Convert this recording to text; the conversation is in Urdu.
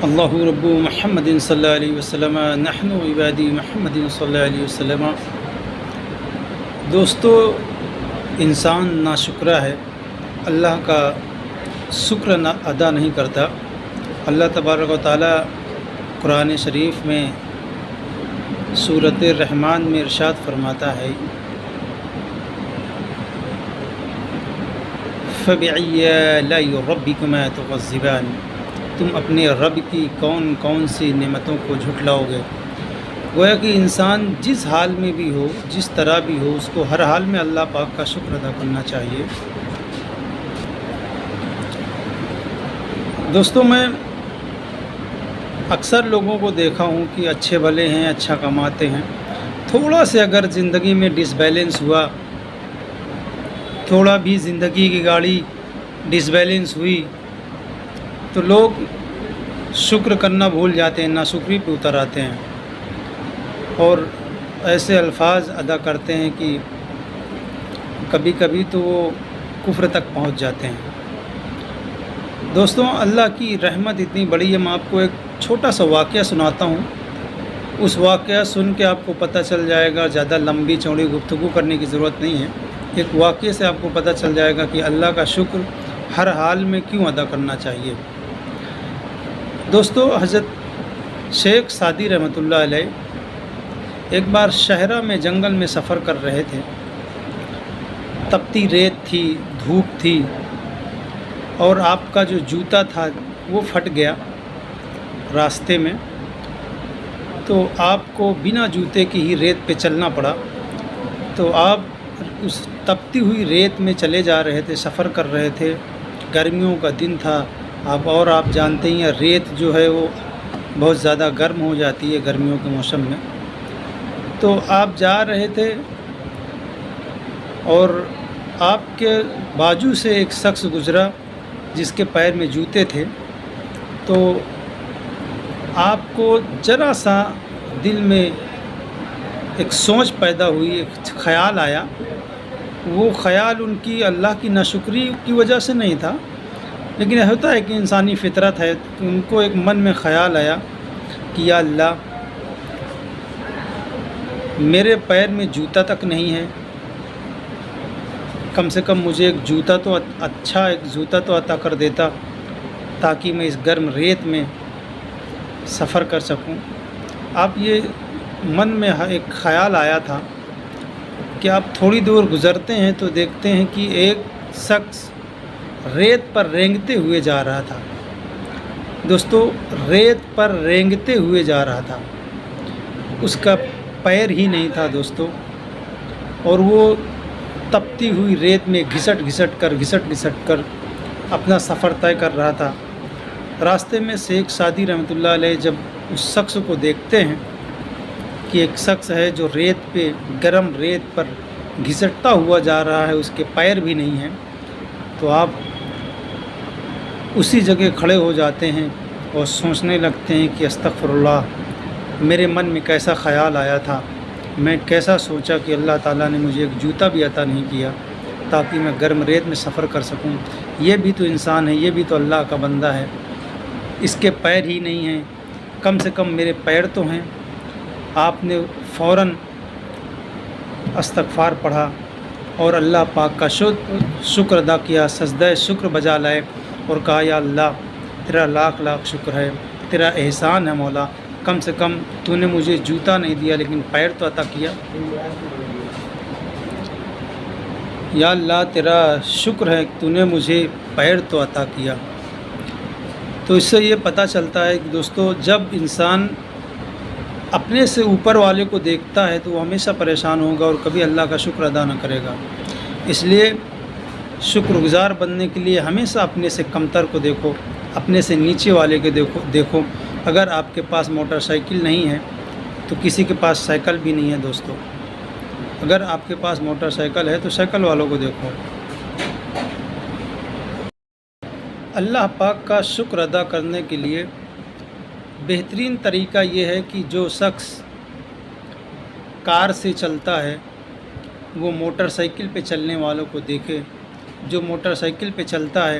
اللہ رب محمد صلی اللہ علیہ وسلم نحن عبادی محمد صلی اللہ علیہ وسلم۔ دوستو، انسان ناشکرہ ہے، اللہ کا شکر ادا نہیں کرتا۔ اللہ تبارک و تعالی قرآن شریف میں سورۃ الرحمن میں ارشاد فرماتا ہے، فَبِأَيِّ آلَاءِ رَبِّكُمَا تُكَذِّبَانِ، تم اپنے رب کی کون کون سی نعمتوں کو جھٹلاؤ گے۔ گویا کہ انسان جس حال میں بھی ہو، جس طرح بھی ہو، اس کو ہر حال میں اللہ پاک کا شکر ادا کرنا چاہیے۔ دوستوں، میں اکثر لوگوں کو دیکھا ہوں کہ اچھے بھلے ہیں، اچھا کماتے ہیں، تھوڑا سے اگر زندگی میں ڈس بیلنس ہوا، تھوڑا بھی زندگی کی گاڑی ڈس بیلنس ہوئی تو لوگ شکر کرنا بھول جاتے ہیں، ناشکری پہ اتر آتے ہیں اور ایسے الفاظ ادا کرتے ہیں کہ کبھی کبھی تو وہ کفر تک پہنچ جاتے ہیں۔ دوستوں، اللہ کی رحمت اتنی بڑی ہے، میں آپ کو ایک چھوٹا سا واقعہ سناتا ہوں۔ اس واقعہ سن کے آپ کو پتہ چل جائے گا، زیادہ لمبی چوڑی گفتگو کرنے کی ضرورت نہیں ہے، ایک واقعے سے آپ کو پتہ چل جائے گا کہ اللہ کا شکر ہر حال میں کیوں ادا کرنا چاہیے۔ دوستو، حضرت شیخ سعدی رحمۃ اللہ علیہ ایک بار شہرہ میں جنگل میں سفر کر رہے تھے۔ تپتی ریت تھی، دھوپ تھی، اور آپ کا جو جوتا تھا وہ پھٹ گیا راستے میں، تو آپ کو بنا جوتے کی ہی ریت پہ چلنا پڑا۔ تو آپ اس تپتی ہوئی ریت میں چلے جا رہے تھے، سفر کر رہے تھے، گرمیوں کا دن تھا، آپ جانتے ہیں ریت جو ہے وہ بہت زیادہ گرم ہو جاتی ہے گرمیوں کے موسم میں۔ تو آپ جا رہے تھے اور آپ کے بازو سے ایک شخص گزرا جس کے پیر میں جوتے تھے، تو آپ کو ذرا سا دل میں ایک سوچ پیدا ہوئی، ایک خیال آیا۔ وہ خیال ان کی اللہ کی ناشکری کی وجہ سے نہیں تھا، لیکن ہوتا ہے کہ انسانی فطرت ہے، کہ ان کو ایک من میں خیال آیا کہ یا اللہ، میرے پیر میں جوتا تک نہیں ہے، کم سے کم مجھے ایک جوتا تو اچھا ایک جوتا تو عطا کر دیتا تاکہ میں اس گرم ریت میں سفر کر سکوں۔ آپ یہ من میں ایک خیال آیا تھا کہ آپ تھوڑی دور گزرتے ہیں تو دیکھتے ہیں کہ ایک شخص ریت پر رینگتے ہوئے جا رہا تھا۔ دوستو، ریت پر رینگتے ہوئے جا رہا تھا، اس کا پیر ہی نہیں تھا دوستو، اور وہ تپتی ہوئی ریت میں گھسٹ گھسٹ کر اپنا سفر طے کر رہا تھا۔ راستے میں شیخ سعدی رحمۃ اللہ علیہ جب اس شخص کو دیکھتے ہیں کہ ایک شخص ہے جو ریت پہ، گرم ریت پر گھسٹتا ہوا جا رہا ہے، اس کے پیر بھی نہیں ہیں، تو آپ اسی جگہ کھڑے ہو جاتے ہیں اور سوچنے لگتے ہیں کہ استغفر اللہ، میرے من میں کیسا خیال آیا تھا، میں کیسا سوچا کہ اللہ تعالیٰ نے مجھے ایک جوتا بھی عطا نہیں کیا تاکہ میں گرم ریت میں سفر کر سکوں۔ یہ بھی تو انسان ہے، یہ بھی تو اللہ کا بندہ ہے، اس کے پیر ہی نہیں ہیں، کم سے کم میرے پیر تو ہیں۔ آپ نے فوراً استغفار پڑھا اور اللہ پاک کا شکر ادا کیا، سجدہ شکر بجا لائے اور کہا یا اللہ، تیرا لاکھ لاکھ شکر ہے، تیرا احسان ہے مولا، کم سے کم تو نے مجھے جوتا نہیں دیا لیکن پیر تو عطا کیا۔ یا اللہ، تیرا شکر ہے کہ تو نے مجھے پیر تو عطا کیا۔ تو اس سے یہ پتہ چلتا ہے کہ دوستو، جب انسان اپنے سے اوپر والے کو دیکھتا ہے تو وہ ہمیشہ پریشان ہوگا اور کبھی اللہ کا شکر ادا نہ کرے گا۔ اس لیے شکر گزار بننے کے لیے ہمیشہ اپنے سے کمتر کو دیکھو، اپنے سے نیچے والے کے دیکھو۔ اگر آپ کے پاس موٹر سائیکل نہیں ہے تو کسی کے پاس سائیکل بھی نہیں ہے دوستو۔ اگر آپ کے پاس موٹر سائیکل ہے تو سائیکل والوں کو دیکھو۔ اللہ پاک کا شکر ادا کرنے کے لیے بہترین طریقہ یہ ہے کہ جو شخص کار سے چلتا ہے وہ موٹر سائیکل پہ چلنے والوں کو دیکھے، جو موٹر سائیکل پہ چلتا ہے